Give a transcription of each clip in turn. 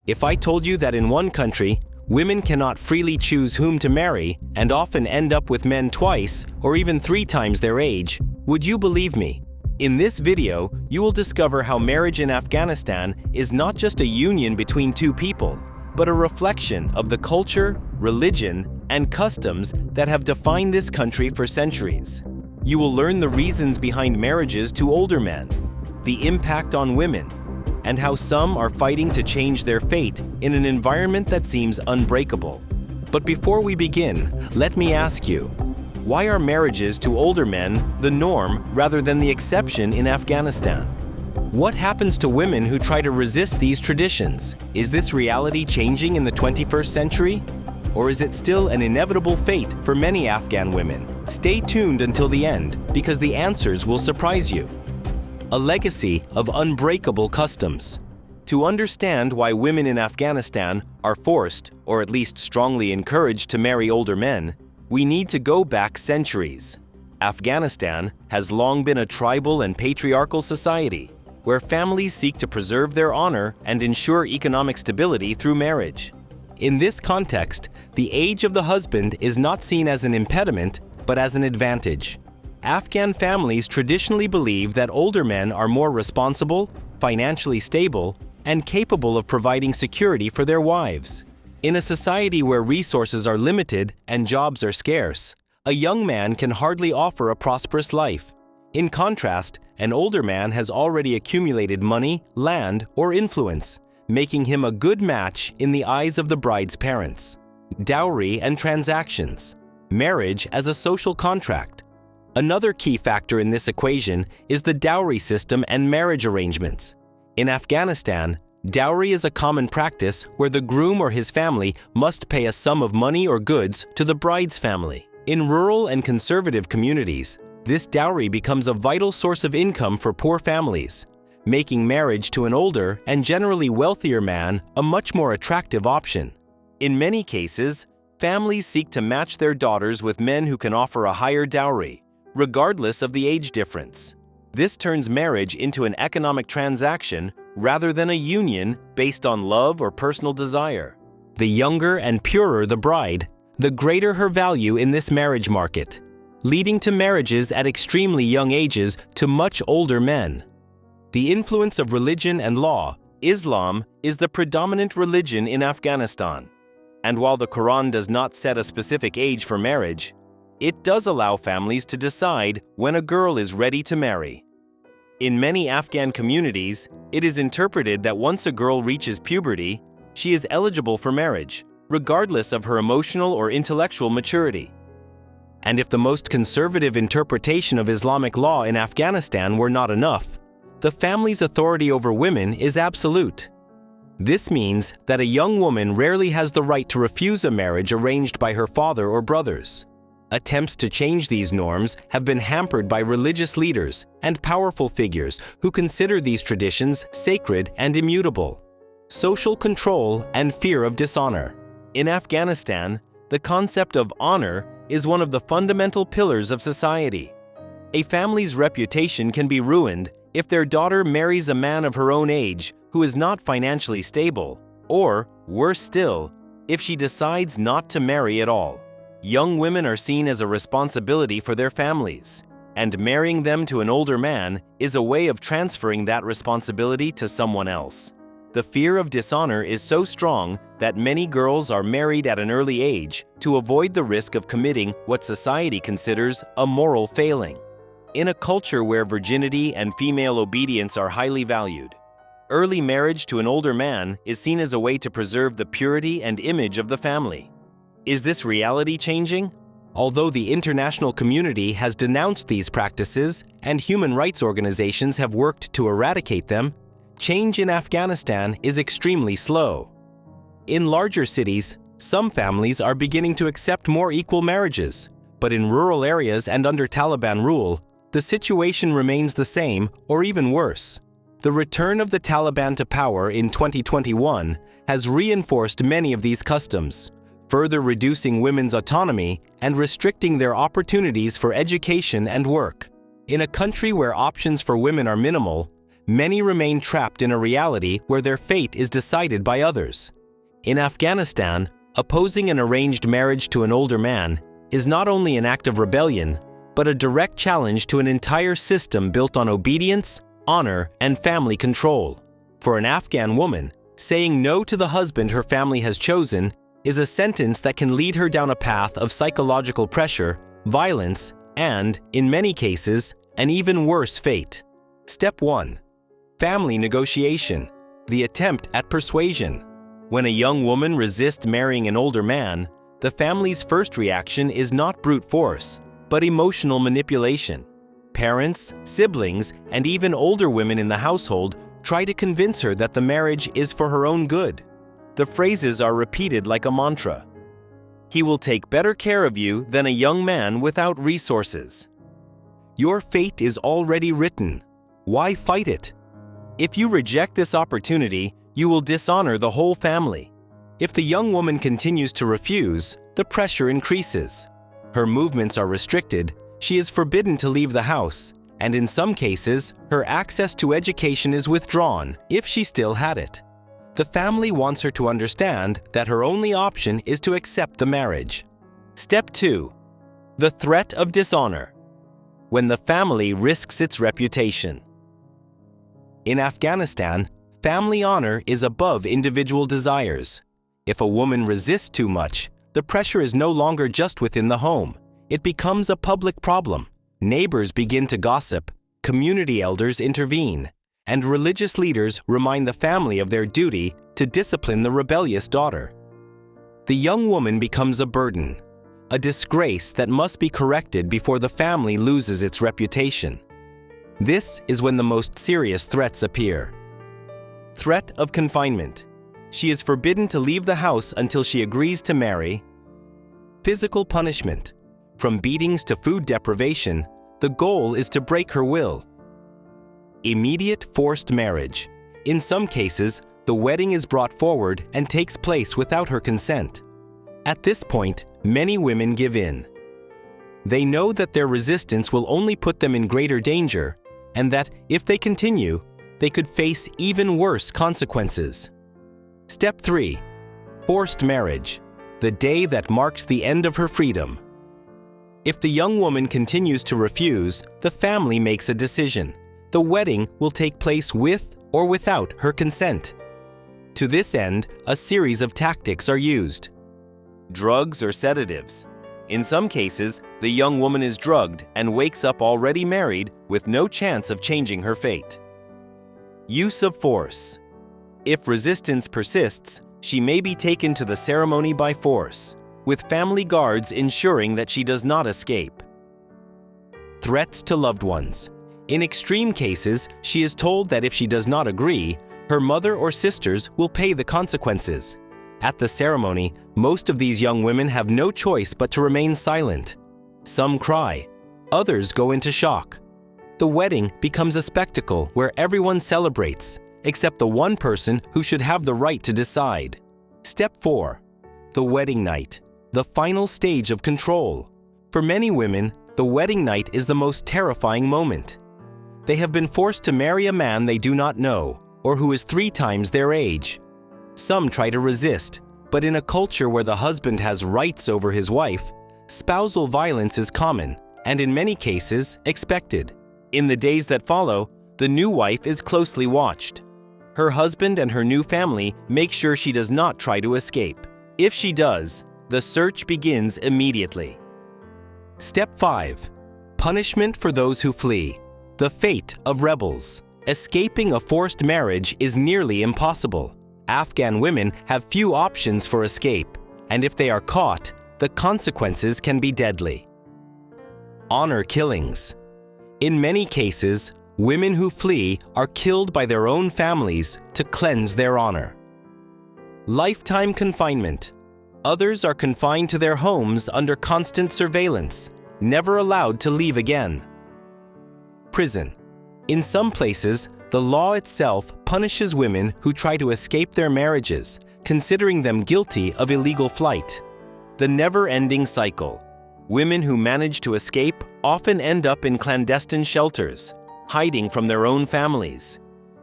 If I told you that in one country, women cannot freely choose whom to marry and often end up with men twice or even 3 times their age, would you believe me? In this video, you will discover how marriage in Afghanistan is not just a union between 2 people, but a reflection of the culture, religion, and customs that have defined this country for centuries. You will learn the reasons behind marriages to older men, the impact on women, and how some are fighting to change their fate in an environment that seems unbreakable. But before we begin, let me ask you, why are marriages to older men the norm rather than the exception in Afghanistan? What happens to women who try to resist these traditions? Is this reality changing in the 21st century? Or is it still an inevitable fate for many Afghan women? Stay tuned until the end, because the answers will surprise you. A legacy of unbreakable customs. To understand why women in Afghanistan are forced, or at least strongly encouraged, to marry older men, we need to go back centuries. Afghanistan has long been a tribal and patriarchal society, where families seek to preserve their honor and ensure economic stability through marriage. In this context, the age of the husband is not seen as an impediment, but as an advantage. Afghan families traditionally believe that older men are more responsible, financially stable, and capable of providing security for their wives. In a society where resources are limited and jobs are scarce, a young man can hardly offer a prosperous life. In contrast, an older man has already accumulated money, land, or influence, making him a good match in the eyes of the bride's parents. Dowry and transactions. Marriage as a social contract. Another key factor in this equation is the dowry system and marriage arrangements. In Afghanistan, dowry is a common practice where the groom or his family must pay a sum of money or goods to the bride's family. In rural and conservative communities, this dowry becomes a vital source of income for poor families, making marriage to an older and generally wealthier man a much more attractive option. In many cases, families seek to match their daughters with men who can offer a higher dowry, regardless of the age difference. This turns marriage into an economic transaction rather than a union based on love or personal desire. The younger and purer the bride, the greater her value in this marriage market, leading to marriages at extremely young ages to much older men. The influence of religion and law. Islam is the predominant religion in Afghanistan, and while the Quran does not set a specific age for marriage, it does allow families to decide when a girl is ready to marry. In many Afghan communities, it is interpreted that once a girl reaches puberty, she is eligible for marriage, regardless of her emotional or intellectual maturity. And if the most conservative interpretation of Islamic law in Afghanistan were not enough, the family's authority over women is absolute. This means that a young woman rarely has the right to refuse a marriage arranged by her father or brothers. Attempts to change these norms have been hampered by religious leaders and powerful figures who consider these traditions sacred and immutable. Social control and fear of dishonor. In Afghanistan, the concept of honor is one of the fundamental pillars of society. A family's reputation can be ruined if their daughter marries a man of her own age who is not financially stable, or, worse still, if she decides not to marry at all. Young women are seen as a responsibility for their families, and marrying them to an older man is a way of transferring that responsibility to someone else. The fear of dishonor is so strong that many girls are married at an early age to avoid the risk of committing what society considers a moral failing. In a culture where virginity and female obedience are highly valued, early marriage to an older man is seen as a way to preserve the purity and image of the family. Is this reality changing? Although the international community has denounced these practices and human rights organizations have worked to eradicate them, change in Afghanistan is extremely slow. In larger cities, some families are beginning to accept more equal marriages, but in rural areas and under Taliban rule, the situation remains the same or even worse. The return of the Taliban to power in 2021 has reinforced many of these customs, further reducing women's autonomy and restricting their opportunities for education and work. In a country where options for women are minimal, many remain trapped in a reality where their fate is decided by others. In Afghanistan, opposing an arranged marriage to an older man is not only an act of rebellion, but a direct challenge to an entire system built on obedience, honor, and family control. For an Afghan woman, saying no to the husband her family has chosen is a sentence that can lead her down a path of psychological pressure, violence, and, in many cases, an even worse fate. Step 1. Family negotiation, the attempt at persuasion. When a young woman resists marrying an older man, the family's first reaction is not brute force, but emotional manipulation. Parents, siblings, and even older women in the household try to convince her that the marriage is for her own good. The phrases are repeated like a mantra. He will take better care of you than a young man without resources. Your fate is already written. Why fight it? If you reject this opportunity, you will dishonor the whole family. If the young woman continues to refuse, the pressure increases. Her movements are restricted, she is forbidden to leave the house, and in some cases, her access to education is withdrawn if she still had it. The family wants her to understand that her only option is to accept the marriage. Step 2. The threat of dishonor. When the family risks its reputation. In Afghanistan, family honor is above individual desires. If a woman resists too much, the pressure is no longer just within the home. It becomes a public problem. Neighbors begin to gossip, community elders intervene, and religious leaders remind the family of their duty to discipline the rebellious daughter. The young woman becomes a burden, a disgrace that must be corrected before the family loses its reputation. This is when the most serious threats appear. Threat of confinement. She is forbidden to leave the house until she agrees to marry. Physical punishment. From beatings to food deprivation, the goal is to break her will. Immediate forced marriage. In some cases, the wedding is brought forward and takes place without her consent. At this point, many women give in. They know that their resistance will only put them in greater danger, and that if they continue, they could face even worse consequences. Step 3. Forced marriage. The day that marks the end of her freedom. If the young woman continues to refuse, the family makes a decision. The wedding will take place with or without her consent. To this end, a series of tactics are used. Drugs or sedatives. In some cases, the young woman is drugged and wakes up already married with no chance of changing her fate. Use of force. If resistance persists, she may be taken to the ceremony by force, with family guards ensuring that she does not escape. Threats to loved ones. In extreme cases, she is told that if she does not agree, her mother or sisters will pay the consequences. At the ceremony, most of these young women have no choice but to remain silent. Some cry, others go into shock. The wedding becomes a spectacle where everyone celebrates, except the one person who should have the right to decide. Step 4. The wedding night. The final stage of control. For many women, the wedding night is the most terrifying moment. They have been forced to marry a man they do not know, or who is 3 times their age. Some try to resist, but in a culture where the husband has rights over his wife, spousal violence is common, and in many cases, expected. In the days that follow, the new wife is closely watched. Her husband and her new family make sure she does not try to escape. If she does, the search begins immediately. Step 5. Punishment for those who flee. The fate of rebels. Escaping a forced marriage is nearly impossible. Afghan women have few options for escape, and if they are caught, the consequences can be deadly. Honor killings. In many cases, women who flee are killed by their own families to cleanse their honor. Lifetime confinement. Others are confined to their homes under constant surveillance, never allowed to leave again. Prison. In some places, the law itself punishes women who try to escape their marriages, considering them guilty of illegal flight. The never-ending cycle. Women who manage to escape often end up in clandestine shelters, hiding from their own families.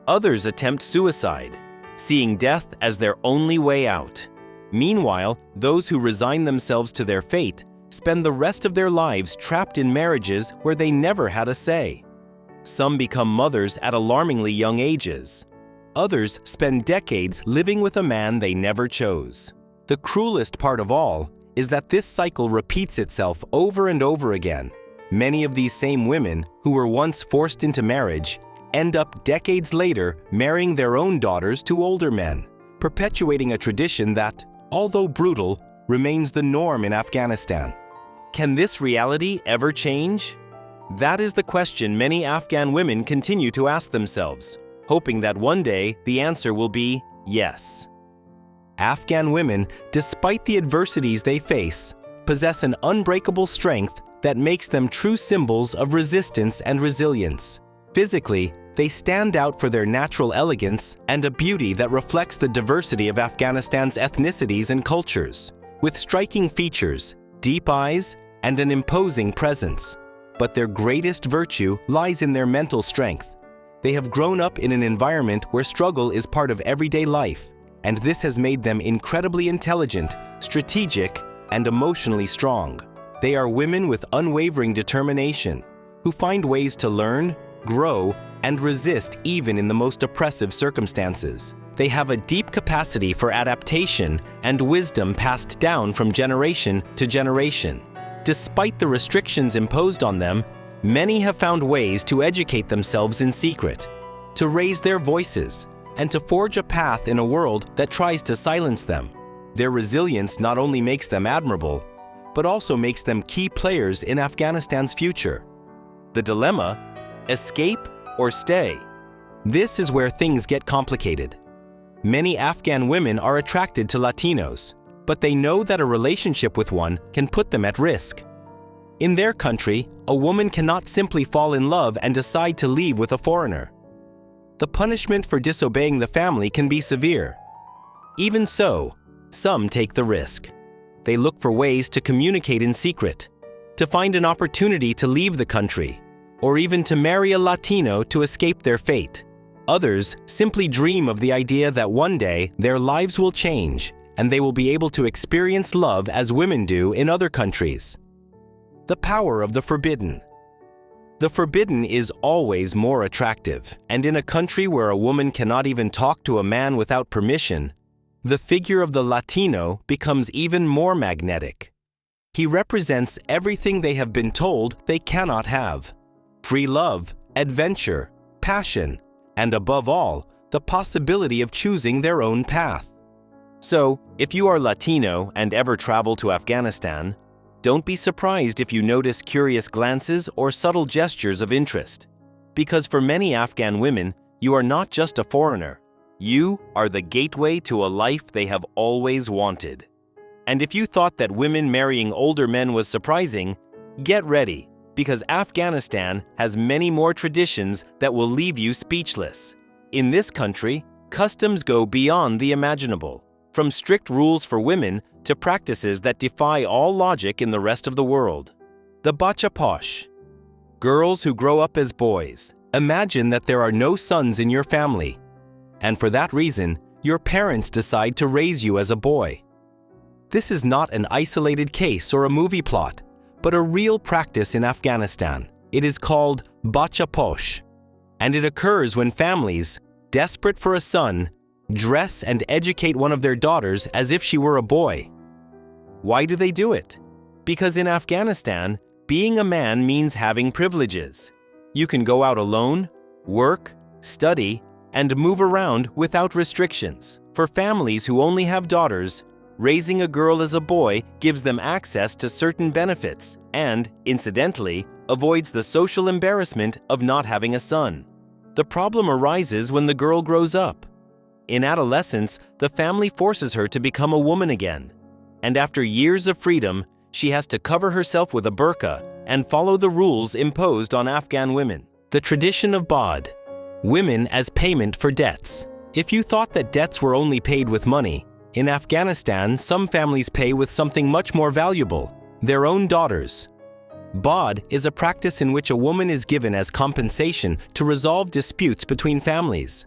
Others attempt suicide, seeing death as their only way out. Meanwhile, those who resign themselves to their fate spend the rest of their lives trapped in marriages where they never had a say. Some become mothers at alarmingly young ages. Others spend decades living with a man they never chose. The cruelest part of all is that this cycle repeats itself over and over again. Many of these same women who were once forced into marriage end up decades later marrying their own daughters to older men, perpetuating a tradition that, although brutal, remains the norm in Afghanistan. Can this reality ever change? That is the question many Afghan women continue to ask themselves, hoping that one day the answer will be yes. Afghan women, despite the adversities they face, possess an unbreakable strength that makes them true symbols of resistance and resilience. Physically, they stand out for their natural elegance and a beauty that reflects the diversity of Afghanistan's ethnicities and cultures, with striking features, deep eyes, and an imposing presence. But their greatest virtue lies in their mental strength. They have grown up in an environment where struggle is part of everyday life, and this has made them incredibly intelligent, strategic, and emotionally strong. They are women with unwavering determination, who find ways to learn, grow, and resist even in the most oppressive circumstances. They have a deep capacity for adaptation and wisdom passed down from generation to generation. Despite the restrictions imposed on them, many have found ways to educate themselves in secret, to raise their voices, and to forge a path in a world that tries to silence them. Their resilience not only makes them admirable, but also makes them key players in Afghanistan's future. The dilemma: escape or stay? This is where things get complicated. Many Afghan women are attracted to Latinos, but they know that a relationship with one can put them at risk. In their country, a woman cannot simply fall in love and decide to leave with a foreigner. The punishment for disobeying the family can be severe. Even so, some take the risk. They look for ways to communicate in secret, to find an opportunity to leave the country, or even to marry a Latino to escape their fate. Others simply dream of the idea that one day their lives will change and they will be able to experience love as women do in other countries. The power of the forbidden. The forbidden is always more attractive, and in a country where a woman cannot even talk to a man without permission, the figure of the Latino becomes even more magnetic. He represents everything they have been told they cannot have: free love, adventure, passion, and above all, the possibility of choosing their own path. So, if you are Latino and ever travel to Afghanistan, don't be surprised if you notice curious glances or subtle gestures of interest. Because for many Afghan women, you are not just a foreigner. You are the gateway to a life they have always wanted. And if you thought that women marrying older men was surprising, get ready, because Afghanistan has many more traditions that will leave you speechless. In this country, customs go beyond the imaginable, from strict rules for women to practices that defy all logic in the rest of the world. The Bacha Posh. Girls who grow up as boys. Imagine that there are no sons in your family, and for that reason, your parents decide to raise you as a boy. This is not an isolated case or a movie plot, but a real practice in Afghanistan. It is called Bacha Posh, and it occurs when families, desperate for a son, dress and educate one of their daughters as if she were a boy. Why do they do it? Because in Afghanistan, being a man means having privileges. You can go out alone, work, study, and move around without restrictions. For families who only have daughters, raising a girl as a boy gives them access to certain benefits and, incidentally, avoids the social embarrassment of not having a son. The problem arises when the girl grows up. In adolescence, the family forces her to become a woman again, and after years of freedom, she has to cover herself with a burqa and follow the rules imposed on Afghan women. The tradition of Bod. Women as payment for debts. If you thought that debts were only paid with money, in Afghanistan, some families pay with something much more valuable: their own daughters. Bod is a practice in which a woman is given as compensation to resolve disputes between families.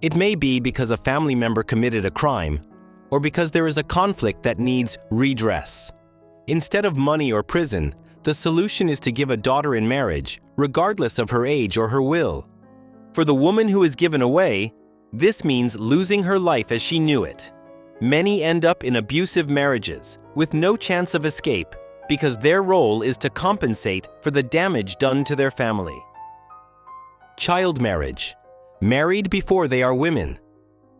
It may be because a family member committed a crime, or because there is a conflict that needs redress. Instead of money or prison, the solution is to give a daughter in marriage, regardless of her age or her will. For the woman who is given away, this means losing her life as she knew it. Many end up in abusive marriages, with no chance of escape, because their role is to compensate for the damage done to their family. Child marriage. Married before they are women.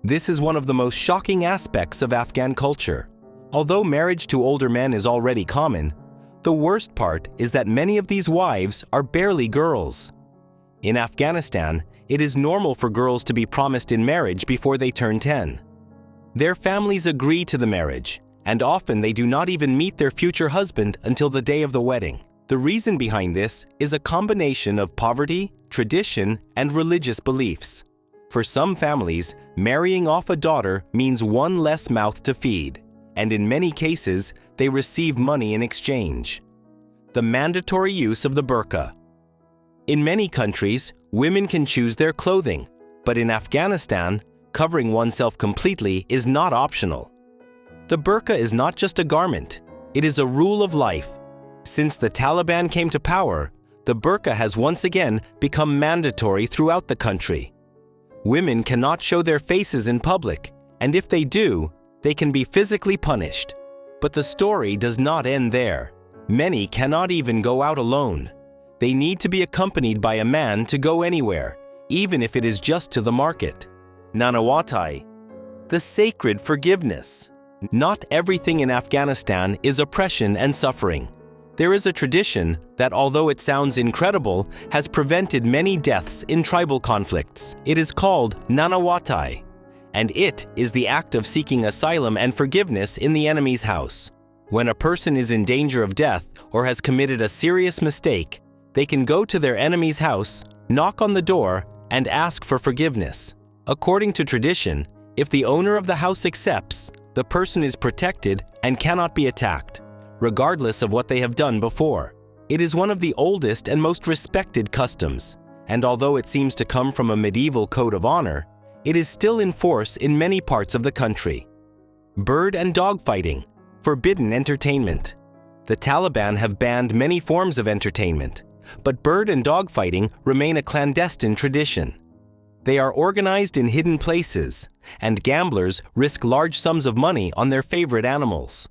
This is one of the most shocking aspects of Afghan culture. Although marriage to older men is already common, the worst part is that many of these wives are barely girls. In Afghanistan, it is normal for girls to be promised in marriage before they turn 10. Their families agree to the marriage, and often they do not even meet their future husband until the day of the wedding. The reason behind this is a combination of poverty, tradition, and religious beliefs. For some families, marrying off a daughter means one less mouth to feed, and in many cases, they receive money in exchange. The mandatory use of the burqa. In many countries, women can choose their clothing, but in Afghanistan, covering oneself completely is not optional. The burqa is not just a garment, it is a rule of life. Since the Taliban came to power, the burqa has once again become mandatory throughout the country. Women cannot show their faces in public, and if they do, they can be physically punished. But the story does not end there. Many cannot even go out alone. They need to be accompanied by a man to go anywhere, even if it is just to the market. Nanawatai. The sacred forgiveness. Not everything in Afghanistan is oppression and suffering. There is a tradition that, although it sounds incredible, has prevented many deaths in tribal conflicts. It is called Nanawatai, and it is the act of seeking asylum and forgiveness in the enemy's house. When a person is in danger of death or has committed a serious mistake, they can go to their enemy's house, knock on the door, and ask for forgiveness. According to tradition, if the owner of the house accepts, the person is protected and cannot be attacked, regardless of what they have done before. It is one of the oldest and most respected customs, and although it seems to come from a medieval code of honor, it is still in force in many parts of the country. Bird and dog fighting. Forbidden entertainment. The Taliban have banned many forms of entertainment, but bird and dog fighting remain a clandestine tradition. They are organized in hidden places, and gamblers risk large sums of money on their favorite animals.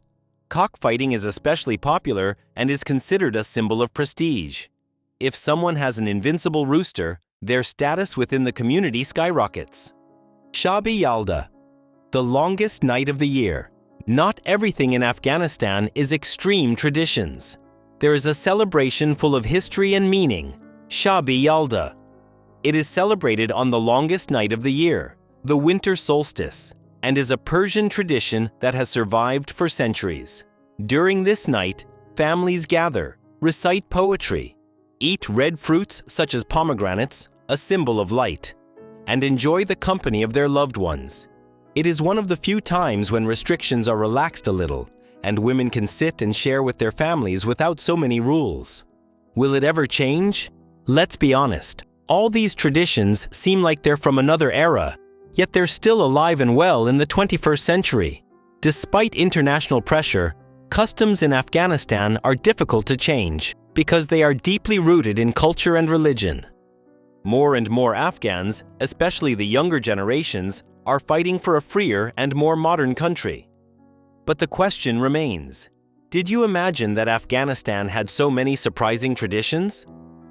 Cockfighting is especially popular and is considered a symbol of prestige. If someone has an invincible rooster, their status within the community skyrockets. Shabi Yalda. The longest night of the year. Not everything in Afghanistan is extreme traditions. There is a celebration full of history and meaning, Shabi Yalda. It is celebrated on the longest night of the year, the winter solstice, and is a Persian tradition that has survived for centuries. During this night, families gather, recite poetry, eat red fruits such as pomegranates, a symbol of light, and enjoy the company of their loved ones. It is one of the few times when restrictions are relaxed a little, and women can sit and share with their families without so many rules. Will it ever change? Let's be honest, all these traditions seem like they're from another era, yet they're still alive and well in the 21st century. Despite international pressure, customs in Afghanistan are difficult to change because they are deeply rooted in culture and religion. More and more Afghans, especially the younger generations, are fighting for a freer and more modern country. But the question remains, did you imagine that Afghanistan had so many surprising traditions?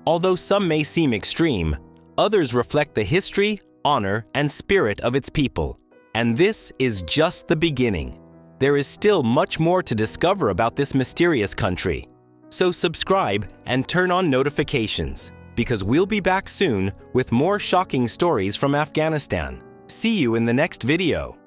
Although some may seem extreme, others reflect the history, honor, and spirit of its people. And this is just the beginning. There is still much more to discover about this mysterious country. So subscribe and turn on notifications, because we'll be back soon with more shocking stories from Afghanistan. See you in the next video.